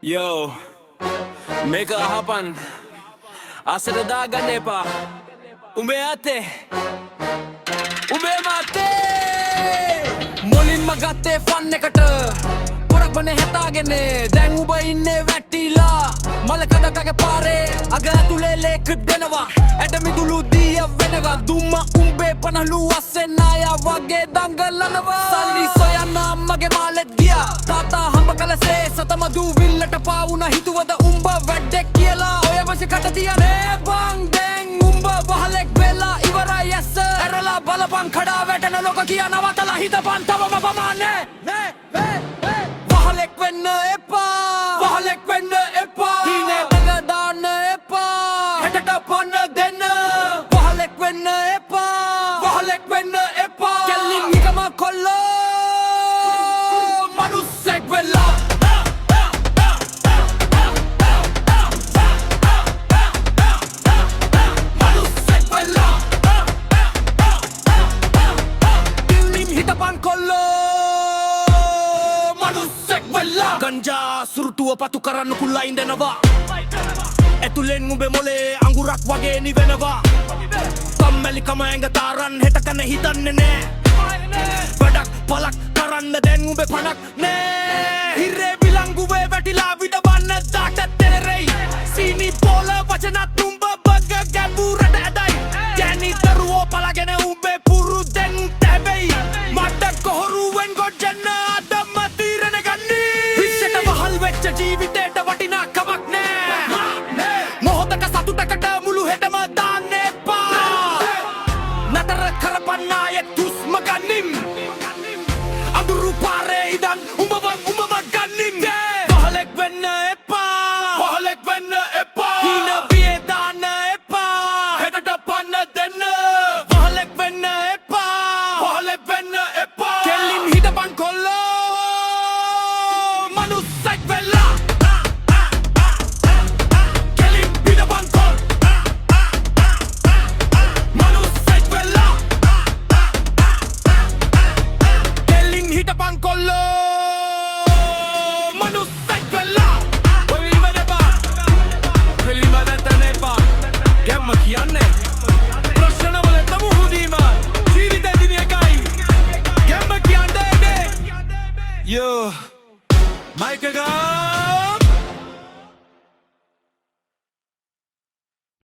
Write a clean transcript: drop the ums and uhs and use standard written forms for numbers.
Yo, මේක අහපන් අසර දාගන්න එපා උඹේ අතේ උඹේ මතේ මුලින්ම ගත්තේ ෆන් එකට පොරක් බනේ හැතාගෙන දැන් උඹ ඉන්නේ වැටිලා මල කඩකගේ පාරේ අග ඇතුලේ ලේක් දෙනවා ඇඩ මිදුළු දිය වෙනවා දුම්ම උඹේ පනහළු අස්සෙන් ආයා වගේ දඟලනවා සල්ලි සොයන්න අම්මගේ මාලෙත් ගියා තාතා හම්බ කලසේ සතම දූවිල්ලට පාවුන හිතුවද උඹ වැඩක් කියලා ඔය වශ කට තියනේ බං දැන් උඹ වහලෙක් වෙලා ඉවරයි ඇස්ස ඇරලා බලපන් කඩා වැටෙන ලෝක කියා නවතලා හිතපන් තවම පමානේ වහලෙක් වෙන්න එපා වහලෙක් වෙන්න එපා හිනේ දඟ දාන්න එපා හෙටට පන්න දෙන්න වහලෙක් වෙන්න එපා වහලෙක් වෙන්න එපා කෙල්ලින් හිකම කොල්ලෝ මනුස්සෙක් වෙලා ගංජා සුරුටුව පතු කරන්න කුල්ලා ඉඳනවා ඇතුලෙන් උඹේ මොලේ අඟුරක් වගේ නිවෙනවා කම්මැලිකම ඇඟ තාරන් හෙට කන හිතන්නේ නෑ වැඩක් පලක් කරන්න දැන් උඹේ පණක් නෑ හිරේ විලංගුවේ වැටිලා විඩවන්න දාට තෙරෙයි සීනි පොල වචනත් උඹ බග ගැඹුරට ඇදයි ගෑනි දරුවෝ පලගෙන උඹේ පුරුදෙන් තැබෙයි මට කොහොරුවෙන් ගොඩ්ජන්න අදම තීරණ ගන්නේ වෙච්ච ජීවිතේට වටිනා කමක් නෑ මොහොතක සතුටකට මුළු හෙටම දාන්න එපා නතර කරපන්න ආයෙත් හුස්ම ගන්නිම් අඳුරු පාරේ ඉඳන් උඹව ගන්නිම් වහලෙක් වෙන්න එපා වහලෙක් වෙන්න එපා හින බියේ දාන්න එපා හෙටට පන්න දෙන්න වහලෙක් වෙන්න එපා වහලෙක් වෙන්න එපා කෙල්ලින් හිටපන් කොල්ලෝ Yo, Mike